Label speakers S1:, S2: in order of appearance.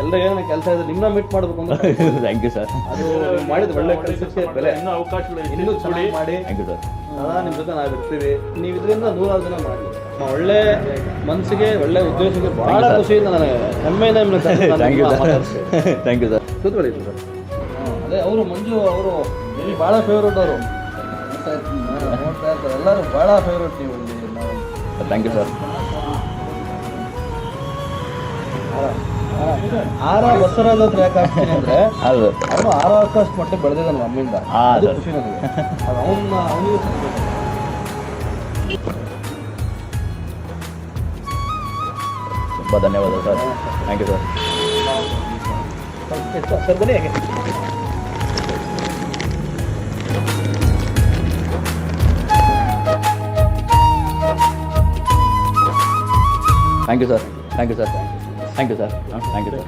S1: ಎಲ್ಲ ಏನೋ ಕೆಲಸ ಇದೆ ನಿಮ್ಮನ್ನ ಮೀಟ್ ಮಾಡಬೇಕು ಅಂದ್ರೆ
S2: ಥ್ಯಾಂಕ್ ಯು ಸರ್.
S1: ಅದು ನೀವು ಮಾಡಿದ ಒಳ್ಳೆ ಕೆಲಸಕ್ಕೆ ಬೆಲೆ
S3: ಇನ್ನೂ ಅವಕಾಶಗಳು
S1: ಇನ್ನೂ ಚೆನ್ನಾಗಿ ಮಾಡಿ
S2: ಥ್ಯಾಂಕ್ ಯು ಸರ್.
S1: ಸದಾ ನಿಮ್ಮ ಜೊತೆ ನಾವು ಇರ್ತೀವಿ. ನೀವು ಇದರಿಂದ 100 ಜನ ಮಾಡಿ ಒಳ್ಳೆ ಮನಸ್ಸಿಗೆ ಒಳ್ಳೆ ಉದ್ದೇಶಕ್ಕೆ ಬಹಳ ಖುಷಿಯಿಂದ ನನಗೆ ಹೆಮ್ಮೆಯಿಂದ ನಿಮ್ಮನ್ನ
S2: thank you sir. Thank you sir.
S1: ಕೂತ್ಕೊಳ್ಳಿ ಸರ್. ಅದೇ ಅವರು ಮಂಜು ಅವರು ಇಲ್ಲಿ ಭಾಳ ಫೇವ್ರೇಟ್ ಅವರು ನೋಡ್ತಾ ಇರ್ತಾರೆ ಎಲ್ಲರೂ ಭಾಳ ಫೇವ್ರೇಟ್ ನೀವು ಇಲ್ಲಿ ನಾವು
S2: ಥ್ಯಾಂಕ್ ಯು ಸರ್.
S1: ಆರ ಬಸವರಾಜ್ ಹತ್ರ ಯಾಕೆ ಆಗ್ತೀನಿ ಅಂದರೆ
S2: ಹೌದು
S1: ಅವನು ಆರಕ್ಕಷ್ಟು ಮಟ್ಟಿಗೆ ಬೆಳೆದಿದ್ದ ನಮ್ಮ ಅಮ್ಮಿಂದ ಅದು ಖುಷಿ ನನಗೆ. ಅದು ಅವನಿಗೆ
S2: ತುಂಬ ಧನ್ಯವಾದ sir. Thank you sir.
S1: Sir ಬನ್ನಿ ಹೇಗೆ
S2: thank you sir. Thank you sir. Thank you sir. Thank you sir.